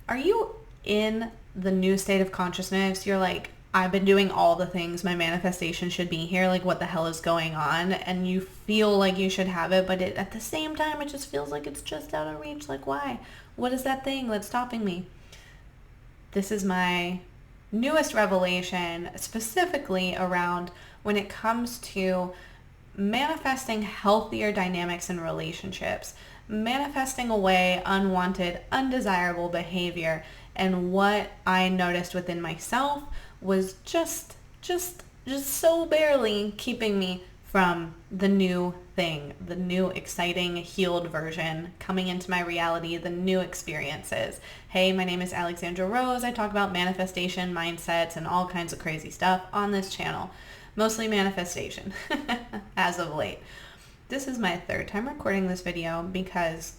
Are you in the new state of consciousness? You're like, I've been doing all the things, my manifestation should be here, like what the hell is going on? And you feel like you should have it, but at the same time, it just feels like it's just out of reach. Like, why? What is that thing that's stopping me? This is my newest revelation, specifically around when it comes to manifesting healthier dynamics in relationships, manifesting away unwanted, undesirable behavior. And what I noticed within myself was just so barely keeping me from the new thing, the new exciting healed version coming into my reality, the new experiences. Hey, my name is Alexandra Rose. I talk about manifestation, mindsets, and all kinds of crazy stuff on this channel. Mostly manifestation as of late. This is my third time recording this video because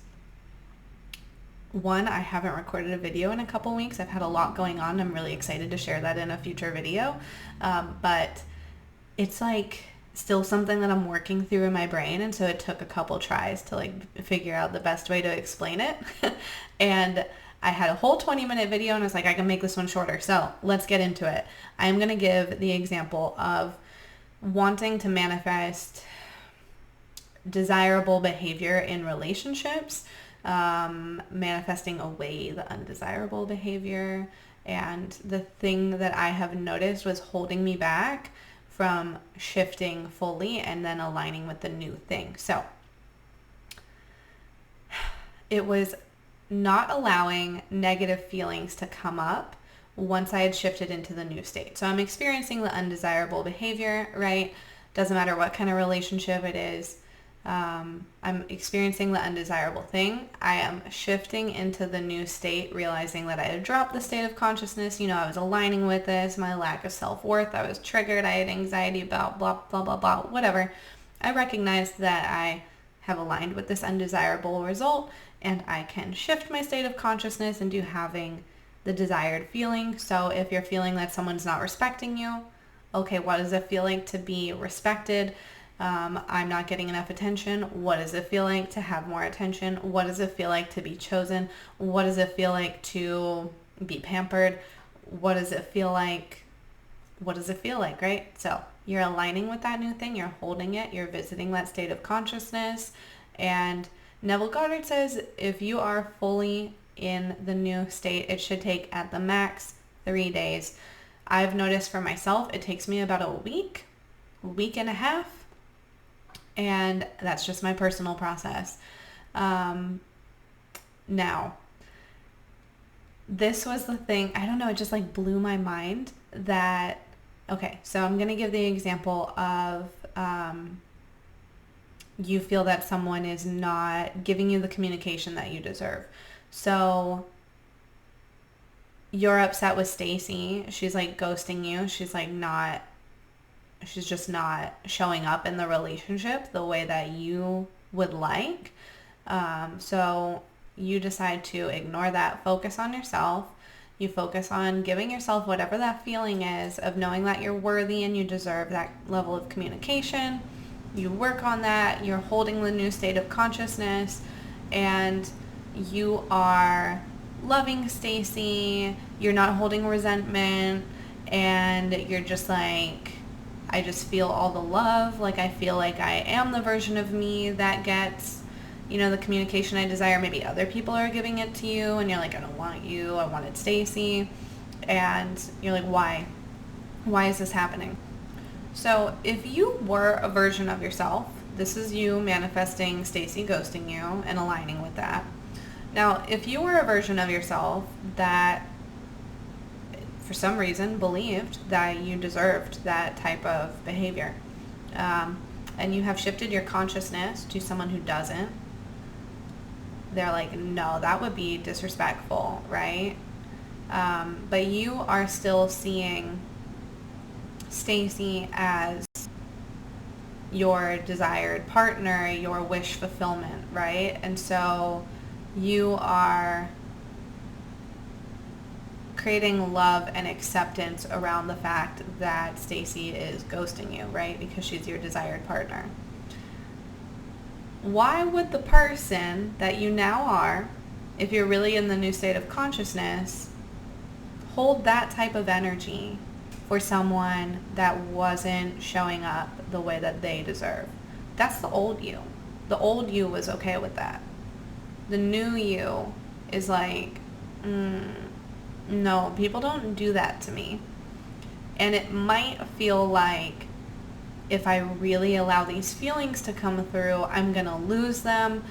one, I haven't recorded a video in a couple weeks. I've had a lot going on. I'm really excited to share that in a future video. But it's like still something that I'm working through in my brain. And so it took a couple tries to like figure out the best way to explain it. And I had a whole 20-minute video and I was like, I can make this one shorter. So let's get into it. I'm going to give the example of wanting to manifest desirable behavior in relationships, manifesting away the undesirable behavior. And the thing that I have noticed was holding me back from shifting fully and then aligning with the new thing. So it was not allowing negative feelings to come up once I had shifted into the new state. So I'm experiencing the undesirable behavior, right? Doesn't matter what kind of relationship it is. I'm experiencing the undesirable thing. I am shifting into the new state, realizing that I had dropped the state of consciousness. I was aligning with this, my lack of self-worth. I was triggered. I had anxiety about blah, blah, blah, blah, whatever. I recognized that I have aligned with this undesirable result and I can shift my state of consciousness into having the desired feeling. So if you're feeling that someone's not respecting you, okay, what does it feel like to be respected? I'm not getting enough attention. What does it feel like to have more attention? What does it feel like to be chosen? What does it feel like to be pampered? What does it feel like? What does it feel like, right? So you're aligning with that new thing. You're holding it. You're visiting that state of consciousness. And Neville Goddard says if you are fully in the new state, it should take at the max 3 days. I've noticed for myself, it takes me about a week and a half. And that's just my personal process. Now, this was the thing, I don't know, it just like blew my mind that, okay, so I'm going to give the example of you feel that someone is not giving you the communication that you deserve. So you're upset with Stacy. She's like ghosting you. She's just not showing up in the relationship the way that you would like. So you decide to ignore that, focus on yourself. You focus on giving yourself whatever that feeling is of knowing that you're worthy and you deserve that level of communication. You work on that. You're holding the new state of consciousness and you are loving Stacy. You're not holding resentment and you're just like, I just feel all the love. Like I feel like I am the version of me that gets, the communication I desire. Maybe other people are giving it to you and you're like, I don't want you. I wanted Stacy. And you're like, why? Why is this happening? So if you were a version of yourself, this is you manifesting Stacy ghosting you and aligning with that. Now, if you were a version of yourself that for some reason believed that you deserved that type of behavior, and you have shifted your consciousness to someone who doesn't, they're like, no, that would be disrespectful, right? But you are still seeing Stacy as your desired partner, your wish fulfillment, right? And so you are creating love and acceptance around the fact that Stacy is ghosting you, right? Because she's your desired partner. Why would the person that you now are if you're really in the new state of consciousness, hold that type of energy for someone that wasn't showing up the way that they deserve. That's the old you. The old you was okay with that. The new you is like, no, people don't do that to me. And it might feel like if I really allow these feelings to come through, I'm going to lose them.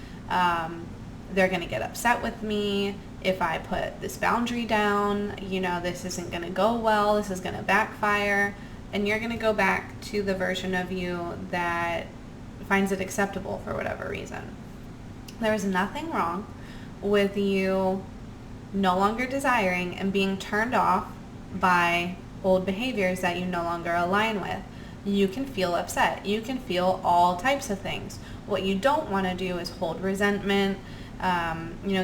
They're going to get upset with me. If I put this boundary down, this isn't going to go well. This is going to backfire. And you're going to go back to the version of you that finds it acceptable for whatever reason. There is nothing wrong with you no longer desiring and being turned off by old behaviors that you no longer align with. You can feel upset. You can feel all types of things. What you don't want to do is hold resentment,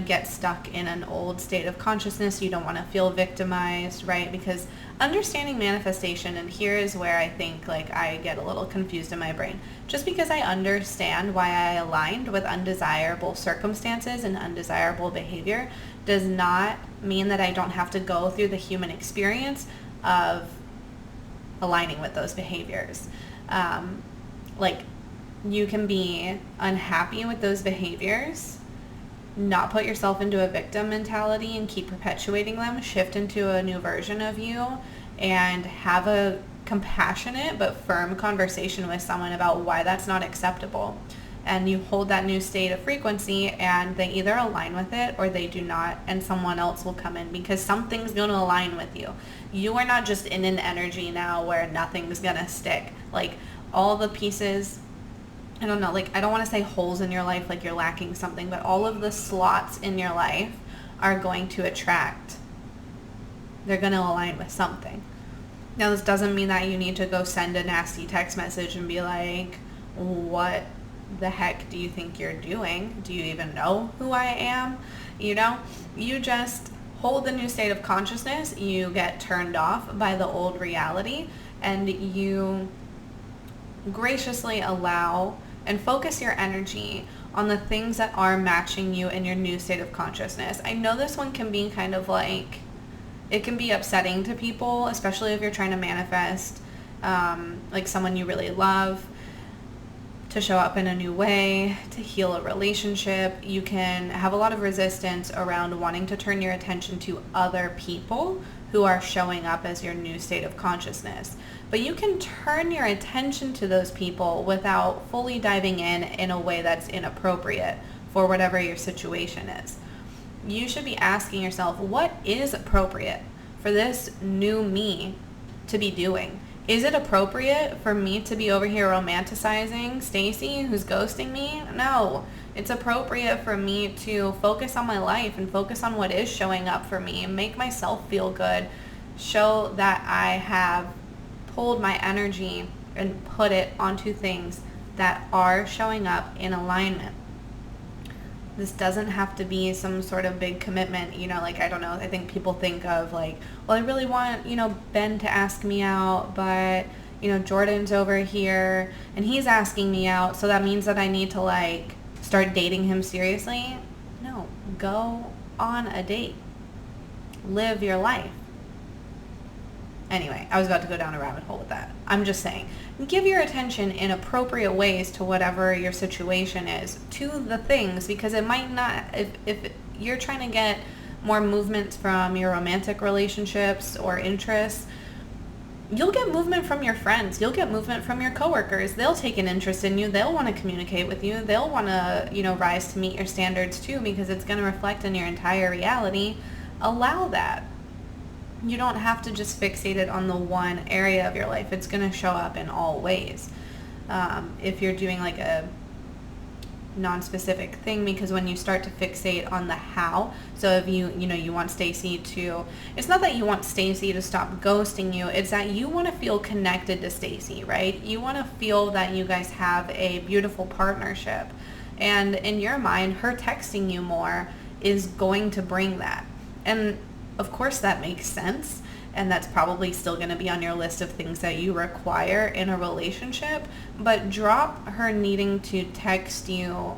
get stuck in an old state of consciousness. You don't want to feel victimized, right? Because understanding manifestation, and here is where I think I get a little confused in my brain. Just because I understand why I aligned with undesirable circumstances and undesirable behavior does not mean that I don't have to go through the human experience of aligning with those behaviors. You can be unhappy with those behaviors, not put yourself into a victim mentality and keep perpetuating them, shift into a new version of you, and have a compassionate but firm conversation with someone about why that's not acceptable. And you hold that new state of frequency, and they either align with it or they do not, and someone else will come in because something's going to align with you. You are not just in an energy now where nothing's going to stick. All the pieces, I don't know, I don't want to say holes in your life like you're lacking something, but all of the slots in your life are going to attract. They're going to align with something. Now, this doesn't mean that you need to go send a nasty text message and be like, what the heck do you think you're doing? Do you even know who I am? You just hold the new state of consciousness. You get turned off by the old reality, and you graciously allow and focus your energy on the things that are matching you in your new state of consciousness. I know this one can be kind of it can be upsetting to people, especially if you're trying to manifest someone you really love to show up in a new way, to heal a relationship. You can have a lot of resistance around wanting to turn your attention to other people who are showing up as your new state of consciousness. But you can turn your attention to those people without fully diving in a way that's inappropriate for whatever your situation is. You should be asking yourself, what is appropriate for this new me to be doing? Is it appropriate for me to be over here romanticizing Stacy, who's ghosting me? No. It's appropriate for me to focus on my life and focus on what is showing up for me and make myself feel good, show that I have pulled my energy and put it onto things that are showing up in alignment. This doesn't have to be some sort of big commitment, I don't know, I think people think of well, I really want, Ben to ask me out, but, Jordan's over here and he's asking me out, so that means that I need to start dating him seriously. No, go on a date. Live your life. Anyway, I was about to go down a rabbit hole with that. I'm just saying, give your attention in appropriate ways to whatever your situation is, to the things, because it might not, if you're trying to get more movement from your romantic relationships or interests, you'll get movement from your friends. You'll get movement from your coworkers. They'll take an interest in you. They'll want to communicate with you. They'll want to, rise to meet your standards too, because it's going to reflect in your entire reality. Allow that. You don't have to just fixate it on the one area of your life. It's going to show up in all ways. If you're doing a non-specific thing, because when you start to fixate on the how, so if you want Stacy to, it's not that you want Stacy to stop ghosting you, it's that you want to feel connected to Stacy, right? You want to feel that you guys have a beautiful partnership. And in your mind, her texting you more is going to bring that. And of course that makes sense, and that's probably still going to be on your list of things that you require in a relationship, but drop her needing to text you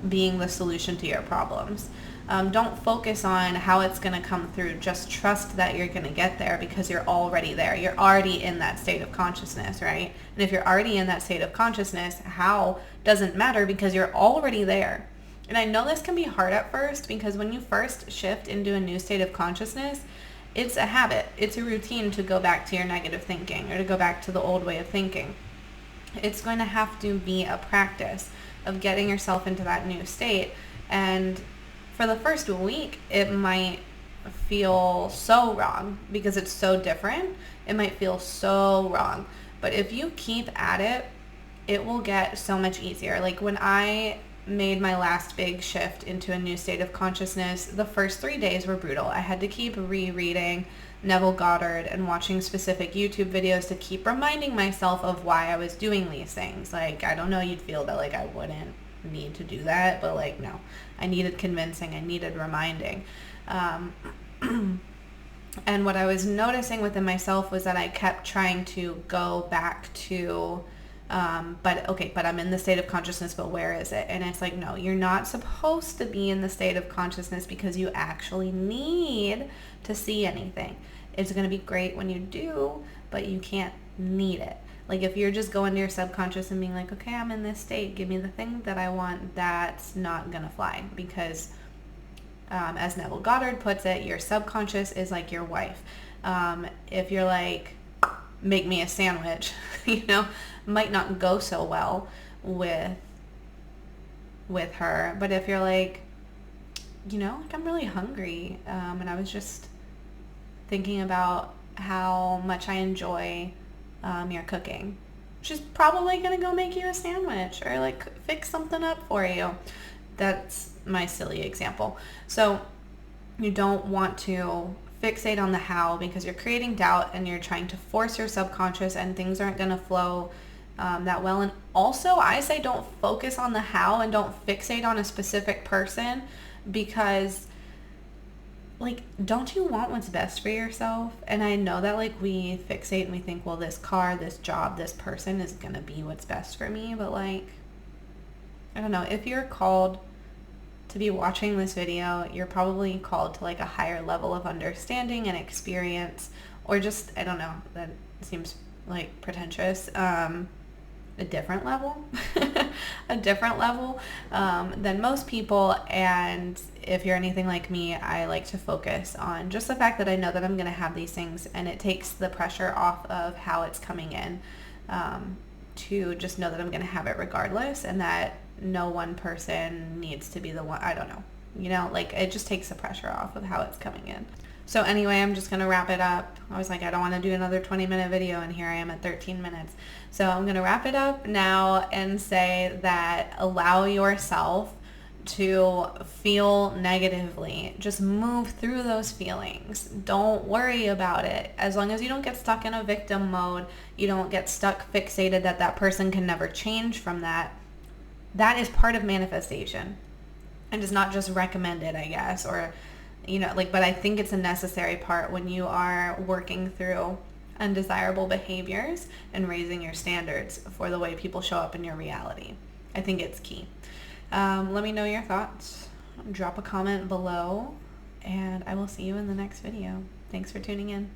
being the solution to your problems. Don't focus on how it's going to come through. Just trust that you're going to get there because you're already there. You're already in that state of consciousness, right? And if you're already in that state of consciousness, how doesn't matter because you're already there. And I know this can be hard at first because when you first shift into a new state of consciousness, it's a habit. It's a routine to go back to your negative thinking or to go back to the old way of thinking. It's going to have to be a practice of getting yourself into that new state. And for the first week, it might feel so wrong because it's so different. It might feel so wrong. But if you keep at it, it will get so much easier. Like when I made my last big shift into a new state of consciousness, the first 3 days were brutal. I had to keep rereading Neville Goddard and watching specific YouTube videos to keep reminding myself of why I was doing these things. Like, I don't know, you'd feel that like I wouldn't need to do that, but like, no, I needed convincing, I needed reminding. And what I was noticing within myself was that I kept trying to go back to but I'm in the state of consciousness, but where is it? And it's like, no, you're not supposed to be in the state of consciousness because you actually need to see anything. It's going to be great when you do, but you can't need it. Like if you're just going to your subconscious and being like, okay, I'm in this state, give me the thing that I want, that's not going to fly because as Neville Goddard puts it, your subconscious is like your wife. If you're like, make me a sandwich, might not go so well with her. But if you're like, like I'm really hungry, and I was just thinking about how much I enjoy your cooking, she's probably gonna go make you a sandwich or like fix something up for you. That's my silly example. So you don't want to fixate on the how because you're creating doubt and you're trying to force your subconscious and things aren't going to flow that well. And also I say don't focus on the how and don't fixate on a specific person because like, don't you want what's best for yourself? And I know that like we fixate and we think, well, this car, this job, this person is going to be what's best for me. But like, I don't know, if you're called to be watching this video, you're probably called to like a higher level of understanding and experience, or just, I don't know, that seems like pretentious, a different level, a different level than most people. And if you're anything like me, I like to focus on just the fact that I know that I'm going to have these things, and it takes the pressure off of how it's coming in, to just know that I'm going to have it regardless, and that no one person needs to be the one, I don't know, like it just takes the pressure off of how it's coming in. So anyway, I'm just going to wrap it up. I was like, I don't want to do another 20-minute video, and here I am at 13 minutes. So I'm going to wrap it up now and say that allow yourself to feel negatively. Just move through those feelings. Don't worry about it. As long as you don't get stuck in a victim mode, you don't get stuck fixated that person can never change from that. That is part of manifestation and is not just recommended, I guess, or, but I think it's a necessary part when you are working through undesirable behaviors and raising your standards for the way people show up in your reality. I think it's key. Let me know your thoughts. Drop a comment below, and I will see you in the next video. Thanks for tuning in.